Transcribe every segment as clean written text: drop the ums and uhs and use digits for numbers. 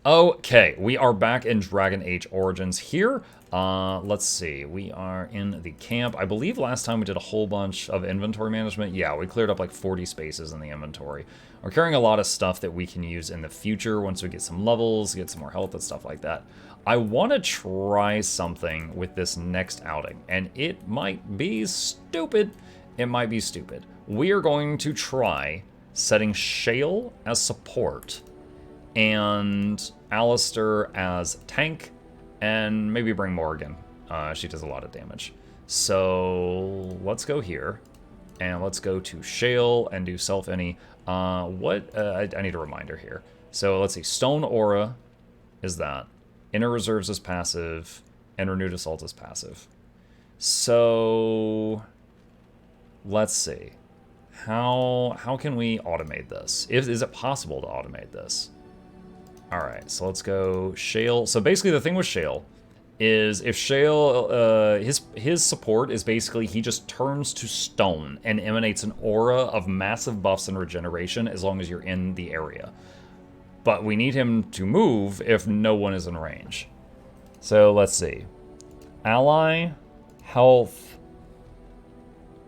Okay, we are back in Dragon Age Origins here. Let's see. We are in the camp. I believe last time we did a whole bunch of inventory management. Yeah, we cleared up like 40 spaces in the inventory. We're carrying a lot of stuff that we can use in the future once we get some levels, get some more health and stuff like that. I want to try something with this next outing, and it might be stupid. It might be stupid. We are going to try setting Shale as support and Alistair as tank, and maybe bring Morgan. She does a lot of damage. So let's go here, and let's go to Shale and do self-any. I need a reminder here. So let's see, Stone Aura is that. Inner Reserves is passive, and Renewed Assault is passive. So let's see. How can we automate this? Is it possible to automate this? All right, so let's go Shale. So basically the thing with Shale is if Shale, his support is basically he just turns to stone and emanates an aura of massive buffs and regeneration as long as you're in the area. But we need him to move if no one is in range. So let's see. Ally, health,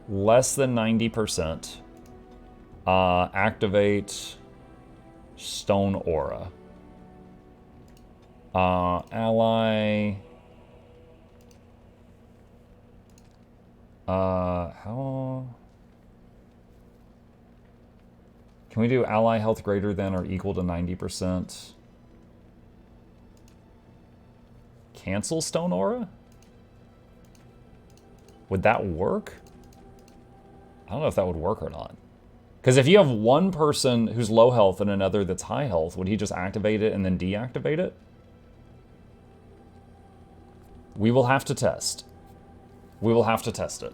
less than 90%. Activate Stone Aura. Ally. How? Can we do ally health greater than or equal to 90%? Cancel Stone Aura? Would that work? I don't know if that would work or not. Because if you have one person who's low health and another that's high health, would he just activate it and then deactivate it? We will have to test. We will have to test it.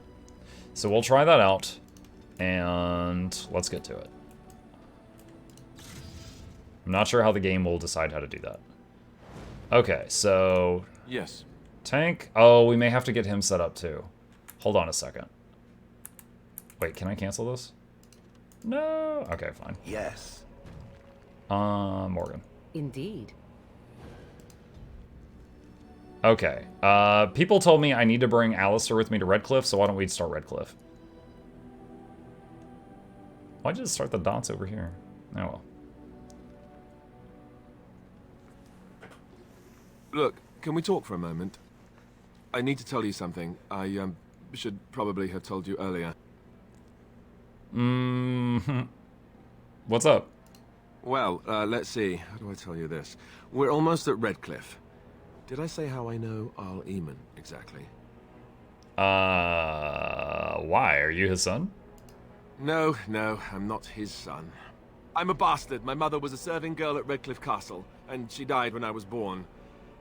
So we'll try that out, and let's get to it. I'm not sure how the game will decide how to do that. Okay, so... Yes. Tank? Oh, we may have to get him set up too. Hold on a second. Wait, can I cancel this? No. Okay, fine. Yes. Morgan. Indeed. Okay. People told me I need to bring Alistair with me to Redcliffe, so why don't we start Redcliffe? Why'd you just start the dots over here? Oh well. Look, can we talk for a moment? I need to tell you something. I should probably have told you earlier. What's up? Well, let's see. How do I tell you this? We're almost at Redcliffe. Did I say how I know Arl Eamon exactly? Why? Are you his son? No, I'm not his son. I'm a bastard. My mother was a serving girl at Redcliffe Castle, and she died when I was born.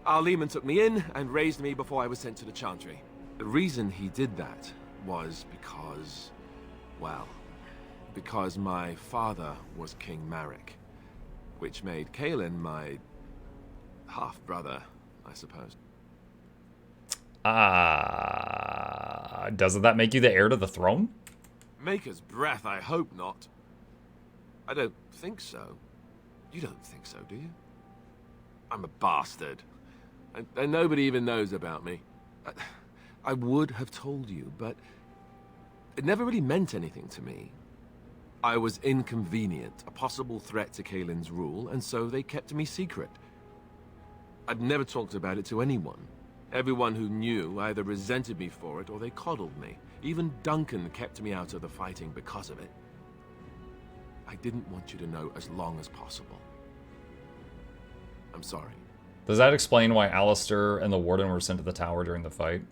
Arl Eamon took me in and raised me before I was sent to the Chantry. The reason he did that was because, well, because my father was King Marek, which made Kaelin my half-brother, I suppose. Doesn't that make you the heir to the throne? Maker's breath, I hope not. I don't think so. You don't think so, do you? I'm a bastard. And nobody even knows about me. I would have told you, but it never really meant anything to me. I was inconvenient, a possible threat to Kaelin's rule, and so they kept me secret. I'd never talked about it to anyone. Everyone who knew either resented me for it or they coddled me. Even Duncan kept me out of the fighting because of it. I didn't want you to know as long as possible. I'm sorry. Does that explain why Alistair and the Warden were sent to the tower during the fight?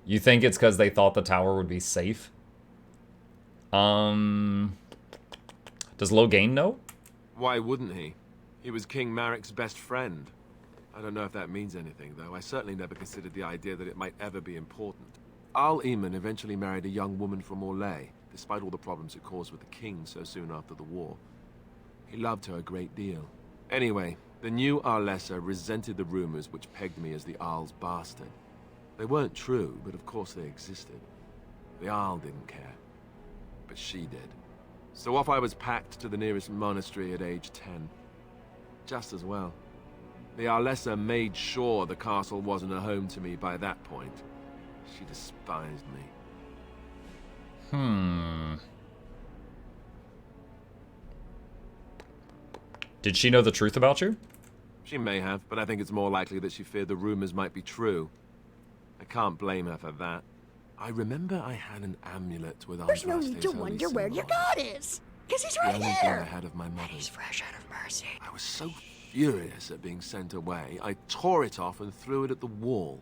You think it's because they thought the tower would be safe? Does Logain know? Why wouldn't he? He was King Marek's best friend. I don't know if that means anything, though. I certainly never considered the idea that it might ever be important. Arl Eamon eventually married a young woman from Orlais, despite all the problems it caused with the king so soon after the war. He loved her a great deal. Anyway, the new Arlessa resented the rumors which pegged me as the Arl's bastard. They weren't true, but of course they existed. The Arl didn't care, but she did. So off I was packed to the nearest monastery at age 10. Just as well. The Arlessa made sure the castle wasn't a home to me by that point. She despised me. Did she know the truth about you? She may have, but I think it's more likely that she feared the rumors might be true. I can't blame her for that. I remember I had an amulet with There's no need to wonder where your god is, because he's right the only thing I here. had of my mother's. He's fresh out of mercy. I was so furious at being sent away, I tore it off and threw it at the wall.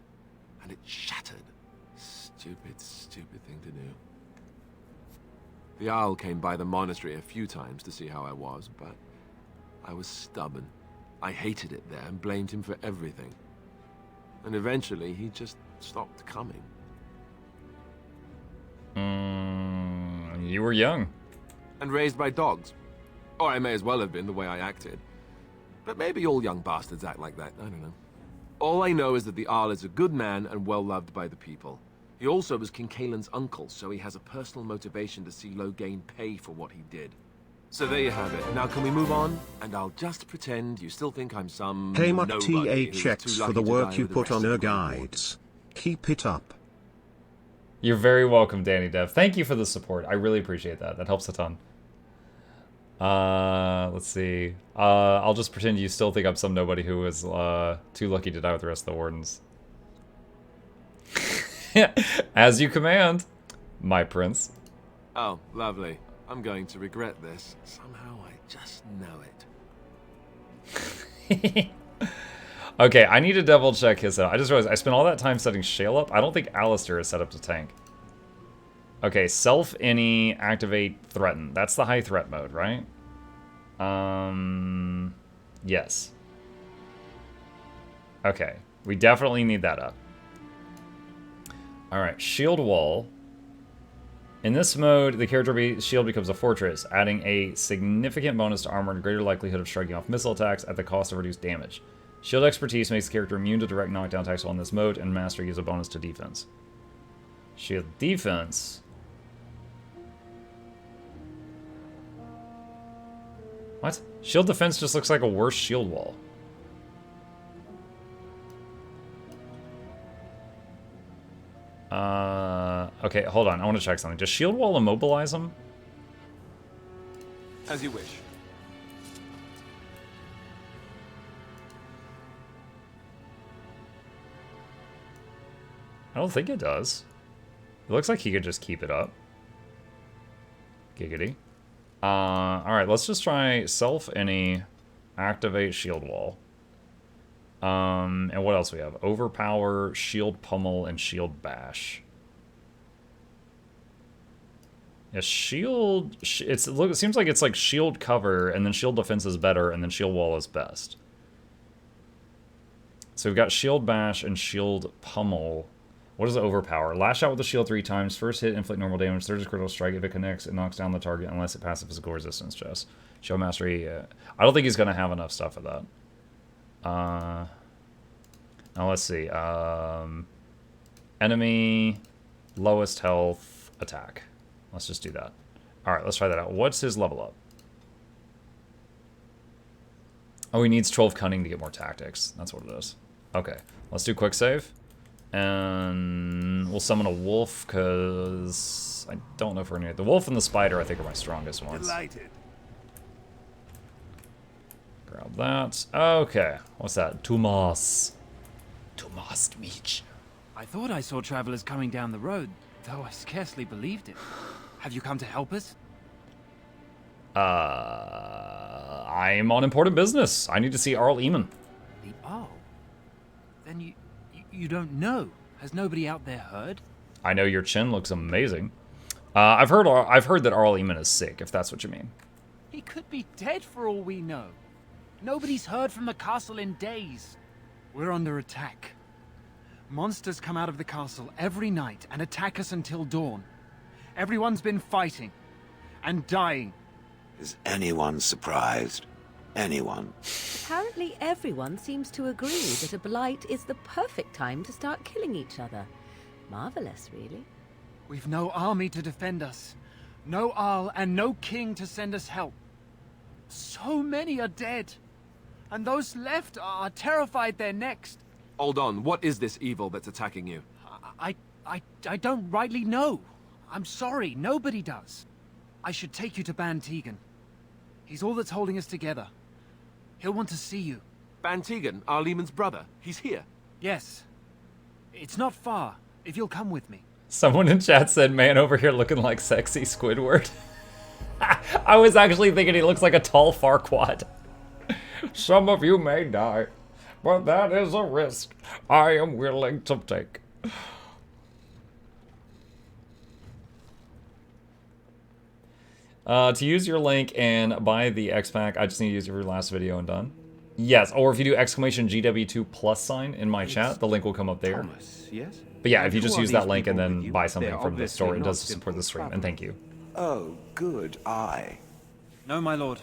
And it shattered. Stupid, stupid thing to do. The Jarl came by the monastery a few times to see how I was, but I was stubborn. I hated it there and blamed him for everything. And eventually, he just stopped coming. You were young. And raised by dogs. Or I may as well have been, the way I acted. But maybe all young bastards act like that, I don't know. All I know is that the Jarl is a good man and well-loved by the people. He also was King Kaelin's uncle, so he has a personal motivation to see Loghain pay for what he did. So there you have it. Now can we move on? And I'll just pretend you still think I'm some Hey Muck nobody who's THX too for the lucky to work die you with the put rest on of the her Grey guides. Keep it up. You're very welcome, Danny Dev. Thank you for the support. I really appreciate that. That helps a ton. Let's see. I'll just pretend you still think I'm some nobody who was too lucky to die with the rest of the wardens. As you command, my prince. Oh, lovely. I'm going to regret this. Somehow I just know it. Okay, I need to double check his I just realized I spent all that time setting Shale up. I don't think Alistair is set up to tank. Okay, self any activate threaten. That's the high threat mode, right? Yes. Okay, we definitely need that up. All right, shield wall. In this mode, the character shield becomes a fortress, adding a significant bonus to armor and greater likelihood of striking off missile attacks at the cost of reduced damage. Shield expertise makes the character immune to direct knockdown attacks while in this mode, and mastery gives a bonus to defense. Shield defense. What? Shield defense just looks like a worse shield wall. Okay, hold on. I want to check something. Does shield wall immobilize them? As you wish. I don't think it does. It looks like he could just keep it up. Giggity. Alright, let's just try self any activate shield wall. And what else we have? Overpower, shield pummel, and shield bash. Yeah, shield... it seems like it's like shield cover, and then shield defense is better, and then shield wall is best. So we've got shield bash and shield pummel. What is overpower? Lash out with the shield 3 times. First hit, inflict normal damage. Third is critical strike. If it connects, it knocks down the target unless it passes physical resistance chest. Show mastery. I don't think he's going to have enough stuff for that. Now let's see. Enemy, lowest health, attack. Let's just do that. Alright, let's try that out. What's his level up? Oh, he needs 12 cunning to get more tactics. That's what it is. Okay, let's do quick save. And we'll summon a wolf, because I don't know if we're going to... The wolf and the spider, I think, are my strongest ones. Delighted. Grab that. Okay, what's that? Tumas. Tumas Dmich. I thought I saw travelers coming down the road, though I scarcely believed it. Have you come to help us? I'm on important business. I need to see Arl Eamon. The Arl? Then you don't know. Has nobody out there heard? I know your chin looks amazing. I've heard that Arl Eamon is sick, if that's what you mean. He could be dead for all we know. Nobody's heard from the castle in days. We're under attack. Monsters come out of the castle every night and attack us until dawn. Everyone's been fighting and dying. Is anyone surprised? Anyone? Apparently everyone seems to agree that a blight is the perfect time to start killing each other. Marvelous, really. We've no army to defend us. No Arl and no king to send us help. So many are dead. and those left are terrified they're next. Hold on, what is this evil that's attacking you? I don't rightly know. I'm sorry, nobody does. I should take you to Ban Tegan. He's all that's holding us together. He'll want to see you. Ban Tegan, our Lehman's brother. He's here. Yes. It's not far, if you'll come with me. Someone in chat said, man over here looking like sexy Squidward. I was actually thinking he looks like a tall Farquaad. Some of you may die, but that is a risk I am willing to take. To use your link and buy the X-Pack, I just need to use your last video and done. Yes, or if you do exclamation GW2 plus sign in my chat, the link will come up there. Thomas, yes? But yeah, if you just Who are use that these link and people then with you? buy something They're from the store, it obviously does not support the stream, simple and thank you. Oh, good eye. No, my lord.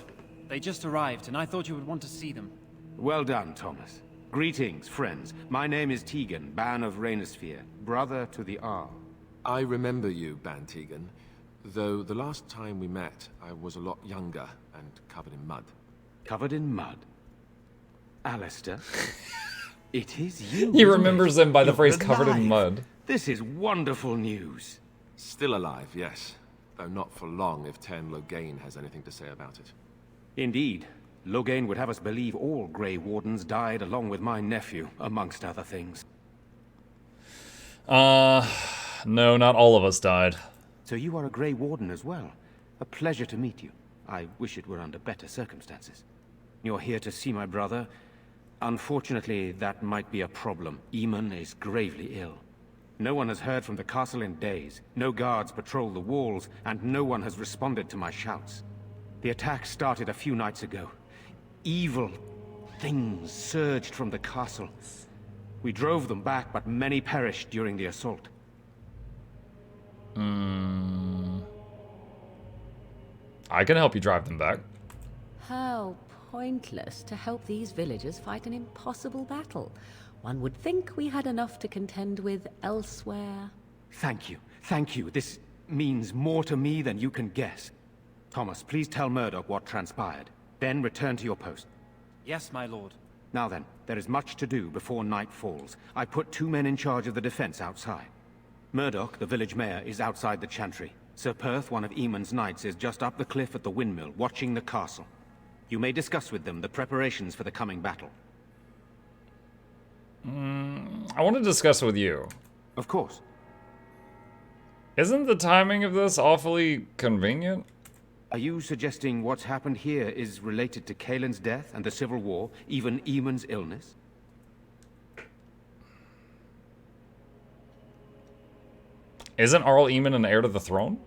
They just arrived, and I thought you would want to see them. Well done, Thomas. Greetings, friends. My name is Tegan, Ban of Rainersphere, brother to the Arl. I remember you, Ban Tegan. Though the last time we met, I was a lot younger and covered in mud. Covered in mud? Alistair? It is you. He isn't remembers it? them by the You're phrase covered in alive. mud. This is wonderful news. Still alive, yes. Though not for long if Ten Loghain has anything to say about it. Indeed. Loghain would have us believe all Grey Wardens died along with my nephew, amongst other things. No, not all of us died. So you are a Grey Warden as well. A pleasure to meet you. I wish it were under better circumstances. You're here to see my brother. Unfortunately, that might be a problem. Eamon is gravely ill. No one has heard from the castle in days. No guards patrol the walls, and no one has responded to my shouts. The attack started a few nights ago. Evil things surged from the castle. We drove them back, but many perished during the assault. I can help you drive them back. How pointless to help these villagers fight an impossible battle. One would think we had enough to contend with elsewhere. Thank you. Thank you. This means more to me than you can guess. Thomas, please tell Murdoch what transpired. Then return to your post. Yes, my lord. Now then, there is much to do before night falls. I put 2 men in charge of the defense outside. Murdoch, the village mayor, is outside the chantry. Sir Perth, one of Eamon's knights, is just up the cliff at the windmill, watching the castle. You may discuss with them the preparations for the coming battle. I want to discuss with you. Of course. Isn't the timing of this awfully convenient? Are you suggesting what's happened here is related to Kaelin's death and the Civil War, even Eamon's illness? Isn't Arl Eamon an heir to the throne?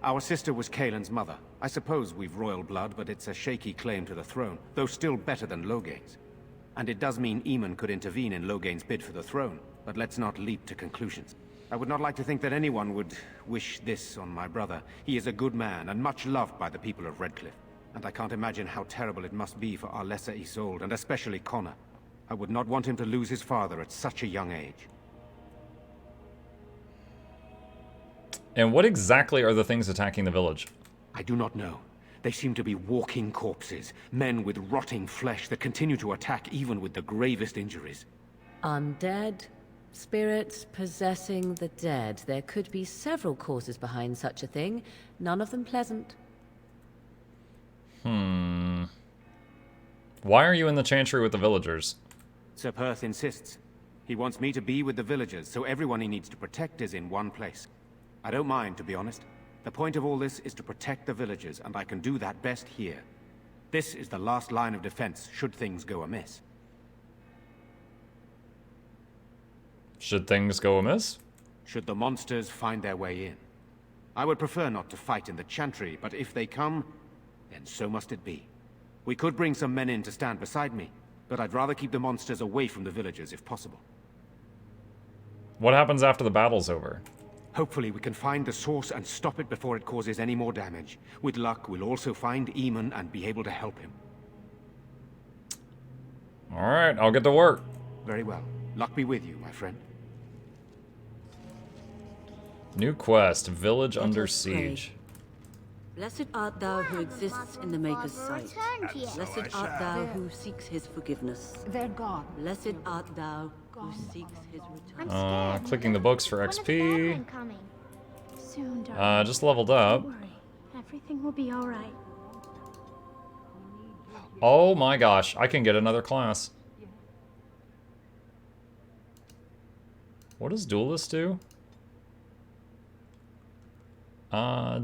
Our sister was Kaelin's mother. I suppose we've royal blood, but it's a shaky claim to the throne, though still better than Loghain's. And it does mean Eamon could intervene in Loghain's bid for the throne, but let's not leap to conclusions. I would not like to think that anyone would wish this on my brother. He is a good man, and much loved by the people of Redcliffe. And I can't imagine how terrible it must be for our lesser Isolde, and especially Connor. I would not want him to lose his father at such a young age. And what exactly are the things attacking the village? I do not know. They seem to be walking corpses, men with rotting flesh that continue to attack even with the gravest injuries. Undead, spirits possessing the dead. There could be several causes behind such a thing, none of them pleasant. Why are you in the chantry with the villagers? Sir Perth insists. He wants me to be with the villagers, so everyone he needs to protect is in one place. I don't mind, to be honest. The point of all this is to protect the villagers, and I can do that best here. This is the last line of defense, should things go amiss. Should things go amiss? Should the monsters find their way in. I would prefer not to fight in the chantry, but if they come, then so must it be. We could bring some men in to stand beside me, but I'd rather keep the monsters away from the villagers if possible. What happens after the battle's over? Hopefully we can find the source and stop it before it causes any more damage. With luck, we'll also find Eamon and be able to help him. Alright, I'll get to work. Very well. Luck be with you, my friend. New quest, Village Under Siege. Blessed art thou who exists in the Maker's sight. Returned yet. Blessed art thou who seeks his forgiveness. They're gone. Blessed art thou who seeks his return. I'm scared. Clicking the books for When is XP. Batman coming? Soon, darling. Just leveled up. Don't worry. Everything will be all right. Oh my gosh, I can get another class. What does Duelist do?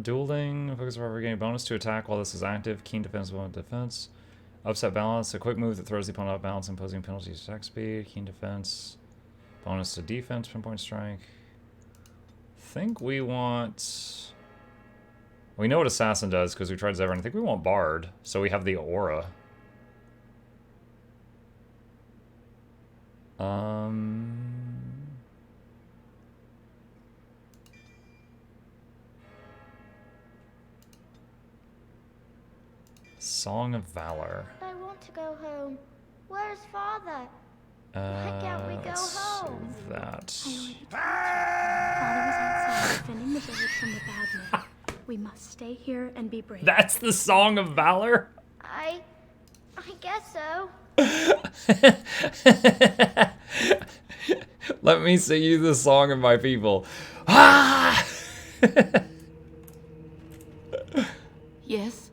Dueling, focus forever, gain bonus to attack while this is active, keen defense, bonus defense. Upset balance, a quick move that throws the opponent off balance, imposing penalties to attack speed, keen defense, bonus to defense, pinpoint strike. Think we want... We know what Assassin does because we tried Zevran. I think we want Bard, so we have the Aura. Song of Valor. I want to go home. Where's Father? Why can't we go home? That. Father was outside defending the village from the bad men. We must stay here and be brave. That's the Song of Valor? I guess so. Let me sing you the song of my people. Ah! Yes?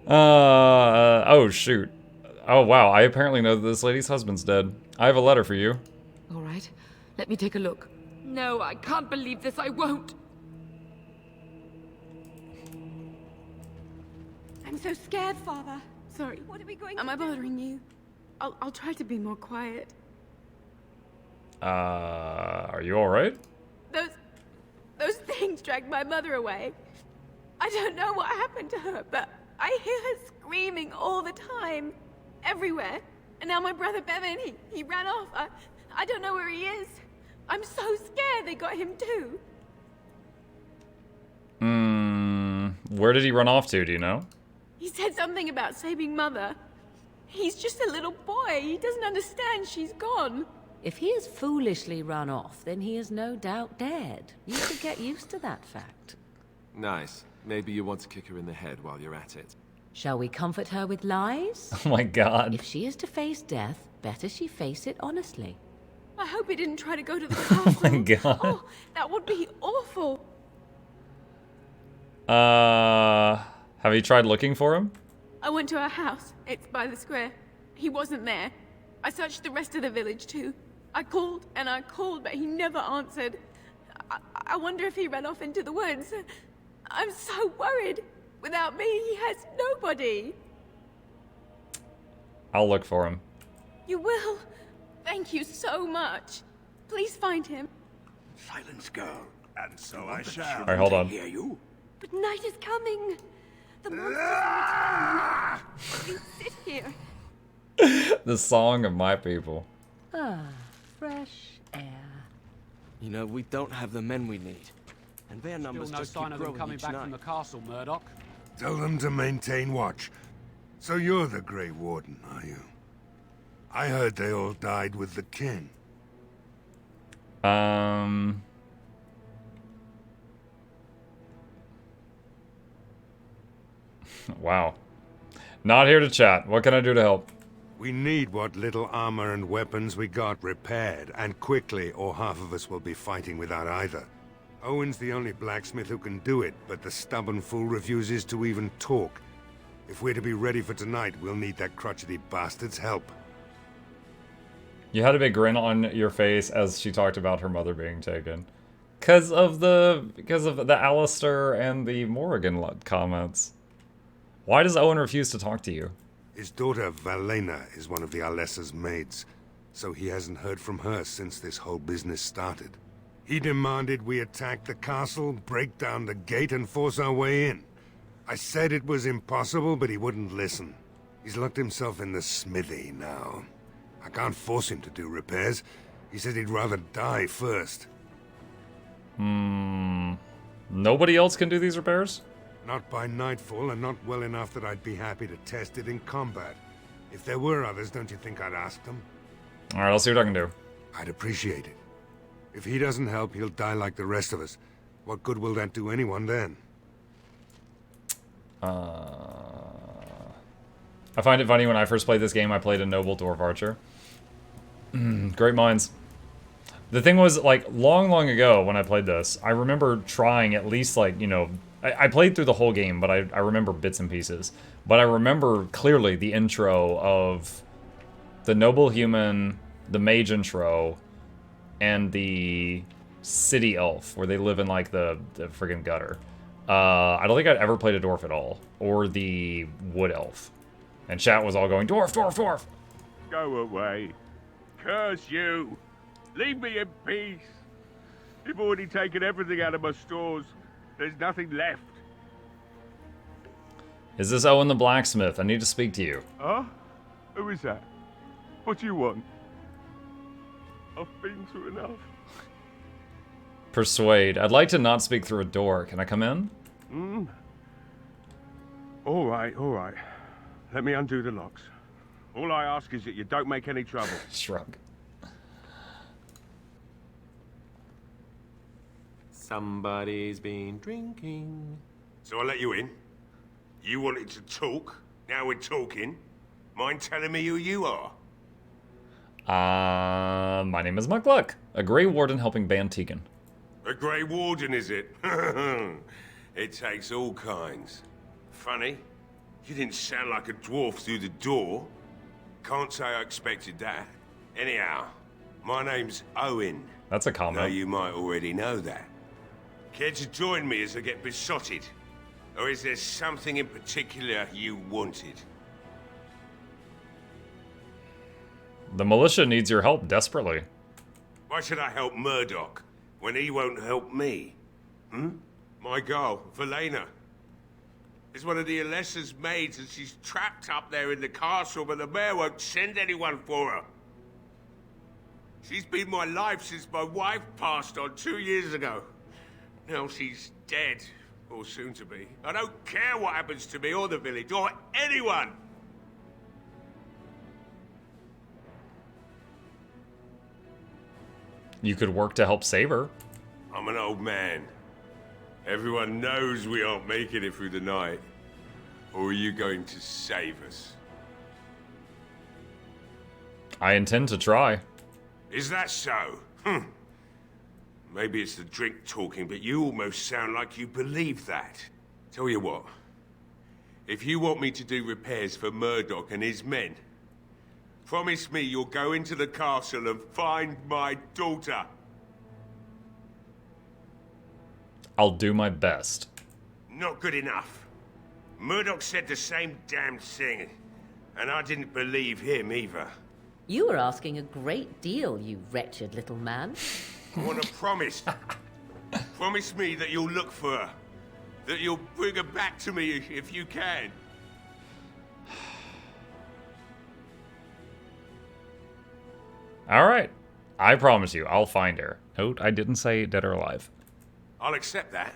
Oh shoot. Oh wow, I apparently know that this lady's husband's dead. I have a letter for you. All right. Let me take a look. No, I can't believe this. I won't. I'm so scared, Father. Sorry. What are we going Am to I do? bothering you? I'll try to be more quiet. Are you alright? Those things dragged my mother away. I don't know what happened to her, but I hear her screaming all the time. Everywhere. And now my brother Bevan, he ran off. I don't know where he is. I'm so scared they got him too. Where did he run off to, do you know? He said something about saving Mother. He's just a little boy. He doesn't understand she's gone. If he has foolishly run off, then he is no doubt dead. You should get used to that fact. Nice. Maybe you want to kick her in the head while you're at it. Shall we comfort her with lies? Oh my god. If she is to face death, better she face it honestly. I hope he didn't try to go to the castle. Oh my god. Oh, that would be awful. Have you tried looking for him? I went to our house. It's by the square. He wasn't there. I searched the rest of the village too. I called and I called, but he never answered. I wonder if he ran off into the woods. I'm so worried. Without me, he has nobody. I'll look for him. You will? Thank you so much. Please find him. Silence, girl. And so I shall. Alright, hold on. Hear you? But night is coming. The monsters will return. You sit here. The song of my people. Ah, fresh air. You know, we don't have the men we need. And their numbers Still no just sign keep of them growing coming each back night. from the castle, Murdoch. Tell them to maintain watch. So you're the Grey Warden, are you? I heard they all died with the king. Wow. Not here to chat. What can I do to help? We need what little armor and weapons we got repaired, and quickly, or half of us will be fighting without either. Owen's the only blacksmith who can do it, but the stubborn fool refuses to even talk. If we're to be ready for tonight, we'll need that crotchety bastard's help. You had a big grin on your face as she talked about her mother being taken. Because of the Alistair and the Morrigan comments. Why does Owen refuse to talk to you? His daughter, Valena, is one of the Alessa's maids, so he hasn't heard from her since this whole business started. He demanded we attack the castle, break down the gate, and force our way in. I said it was impossible, but he wouldn't listen. He's locked himself in the smithy now. I can't force him to do repairs. He said he'd rather die first. Nobody else can do these repairs? Not by nightfall, and not well enough that I'd be happy to test it in combat. If there were others, don't you think I'd ask them? Alright, I'll see what I can do. I'd appreciate it. If he doesn't help, he'll die like the rest of us. What good will that do anyone then? I find it funny when I first played this game, I played a noble dwarf archer. Great minds. The thing was, like, long ago when I played this, I remember trying at least, like, you know, I played through the whole game, but I remember bits and pieces. But I remember clearly the intro of the noble human, the mage intro, and the city elf, where they live in, like, the friggin' gutter. I don't think I'd ever played a dwarf at all, or the wood elf. And chat was all going, dwarf, dwarf, dwarf! Go away. Curse you. Leave me in peace. You've already taken everything out of my stores. There's nothing left. Is this Owen the blacksmith? I need to speak to you. Huh? Who is that? What do you want? I've been through enough. Persuade. I'd like to not speak through a door. Can I come in? All right, all right. Let me undo the locks. All I ask is that you don't make any trouble. Shrug. Somebody's been drinking. So I let you in. You wanted to talk. Now we're talking. Mind telling me who you are? My name is Mukluk, a Grey Warden helping ban Tegan. A Grey Warden, is it? It takes all kinds. Funny, you didn't sound like a dwarf through the door. Can't say I expected that. Anyhow, my name's Owen. That's a comment. Though you might already know that. Care to join me as I get besotted? Or is there something in particular you wanted? The militia needs your help desperately. Why should I help Murdoch when he won't help me? My girl, Valena, is one of the Alessa's maids and she's trapped up there in the castle, but the mayor won't send anyone for her. She's been my life since my wife passed on 2 years ago. Now she's dead, or soon to be. I don't care what happens to me or the village, or anyone! You could work to help save her. I'm an old man. Everyone knows we aren't making it through the night. Or are you going to save us? I intend to try. Is that so? Maybe it's the drink talking, but you almost sound like you believe that. Tell you what. If you want me to do repairs for Murdoch and his men, promise me you'll go into the castle and find my daughter. I'll do my best. Not good enough. Murdoch said the same damn thing, and I didn't believe him either. You were asking a great deal, you wretched little man. I want to promise. Promise me that you'll look for her. That you'll bring her back to me if you can. All right. I promise you, I'll find her. Note, I didn't say dead or alive. I'll accept that.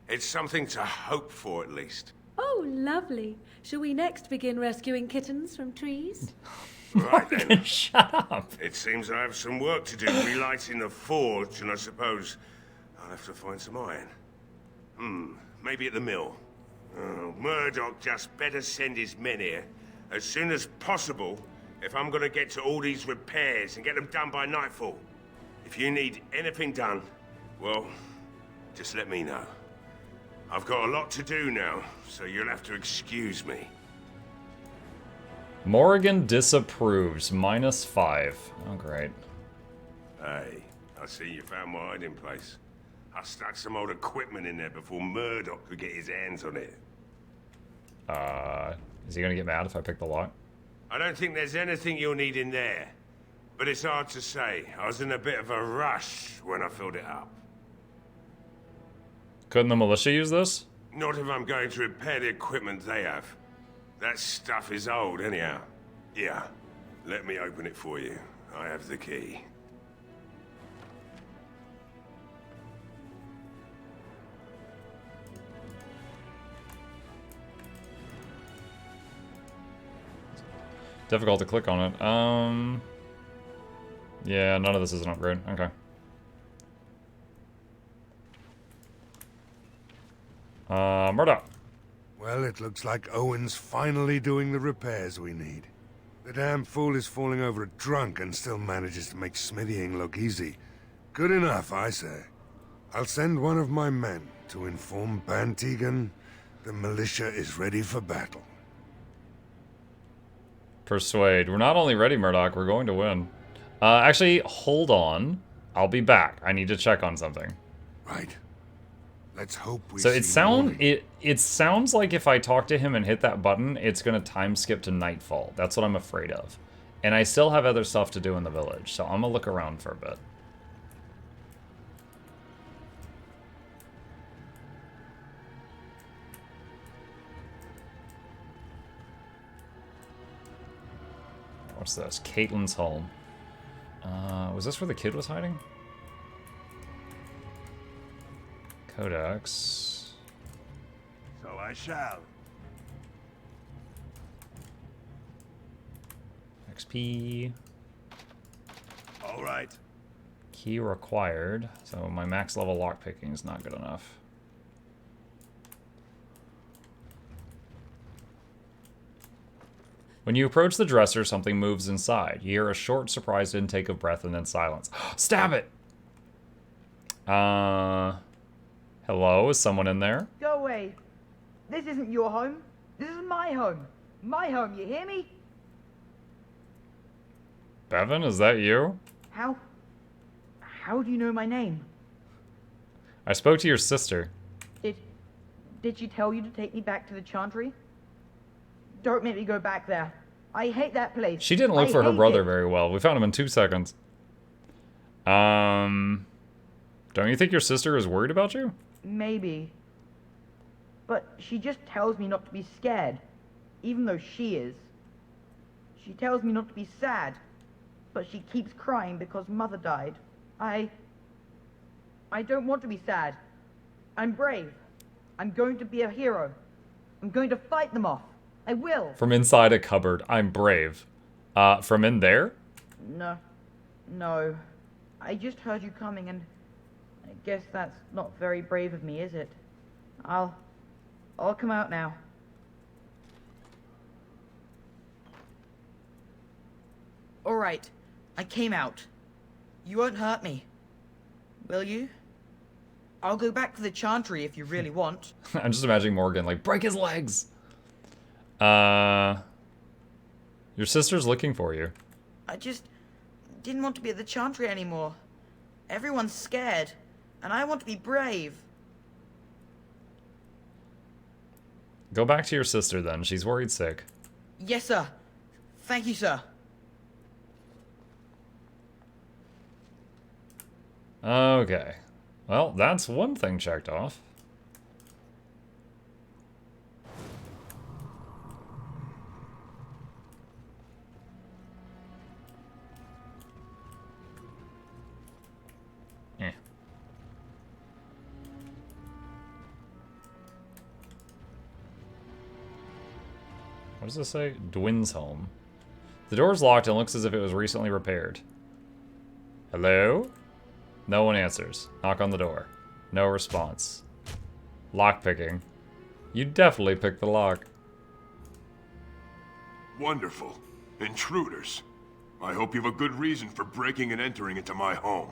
It's something to hope for, at least. Oh, lovely. Shall we next begin rescuing kittens from trees? Right then. Shut up. It seems I have some work to do relighting the forge, and I suppose I'll have to find some iron. Maybe at the mill. Oh, Murdoch just better send his men here as soon as possible if I'm gonna get to all these repairs and get them done by nightfall. If you need anything done, well, just let me know. I've got a lot to do now, so you'll have to excuse me. Morrigan disapproves. -5. Oh, great. Hey, I see you found my hiding place. I stuck some old equipment in there before Murdoch could get his hands on it. Is he gonna get mad if I pick the lock? I don't think there's anything you'll need in there. But it's hard to say. I was in a bit of a rush when I filled it up. Couldn't the militia use this? Not if I'm going to repair the equipment they have. That stuff is old, anyhow. Yeah, let me open it for you. I have the key. Difficult to click on it. Yeah, none of this is an upgrade. Okay. Murdoch. Well, it looks like Owen's finally doing the repairs we need. The damn fool is falling over drunk and still manages to make smithying look easy. Good enough, I say. I'll send one of my men to inform Bantegan the militia is ready for battle. Persuade. We're not only ready, Murdoch, we're going to win. Actually, hold on. I'll be back. I need to check on something. Right. Let's hope we So see it sounds like if I talk to him and hit that button, it's gonna time skip to nightfall. That's what I'm afraid of. And I still have other stuff to do in the village, so I'm gonna look around for a bit. What's this? Caitlin's home. Was this where the kid was hiding? Codex. So I shall. XP. All right. Key required. So my max level lockpicking is not good enough. When you approach the dresser, something moves inside. You hear a short, surprised intake of breath and then silence. Stab it! Hello? Is someone in there? Go away. This isn't your home. This is my home. My home, you hear me? Bevan, is that you? How do you know my name? I spoke to your sister. Did she tell you to take me back to the Chantry? Don't make me go back there. I hate that place. She didn't look for her brother very well. We found him in 2 seconds. Don't you think your sister is worried about you? Maybe. But she just tells me not to be scared, even though she is. She tells me not to be sad, but she keeps crying because Mother died. I don't want to be sad. I'm brave. I'm going to be a hero. I'm going to fight them off. I will. From inside a cupboard. I'm brave. From in there? No. I just heard you coming and I guess that's not very brave of me, is it? I'll come out now. All right. I came out. You won't hurt me. Will you? I'll go back to the Chantry if you really want. I'm just imagining Morgan, like, break his legs! Your sister's looking for you. I just didn't want to be at the Chantry anymore. Everyone's scared, and I want to be brave. Go back to your sister then. She's worried sick. Yes, sir. Thank you, sir. Okay. Well, that's one thing checked off. What does this say? Dwin's home. The door's locked and looks as if it was recently repaired. Hello? No one answers. Knock on the door. No response. Lockpicking. You definitely picked the lock. Wonderful. Intruders. I hope you have a good reason for breaking and entering into my home.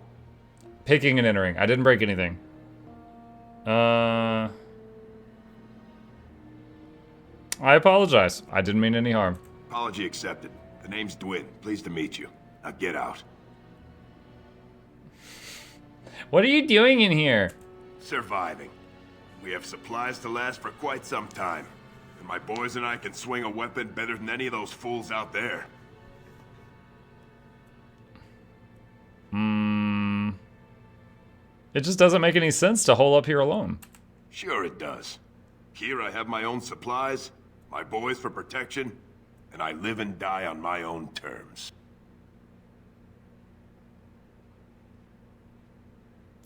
Picking and entering. I didn't break anything. I apologize. I didn't mean any harm. Apology accepted. The name's Dwin. Pleased to meet you. Now get out. What are you doing in here? Surviving. We have supplies to last for quite some time. And my boys and I can swing a weapon better than any of those fools out there. It just doesn't make any sense to hole up here alone. Sure it does. Here I have my own supplies, my boys for protection, and I live and die on my own terms.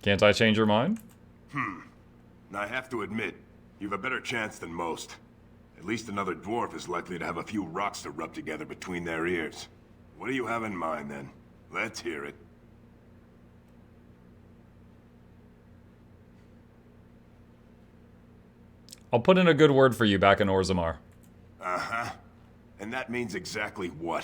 Can't I change your mind? I have to admit, you've a better chance than most. At least another dwarf is likely to have a few rocks to rub together between their ears. What do you have in mind, then? Let's hear it. I'll put in a good word for you back in Orzammar. Uh-huh. And that means exactly what?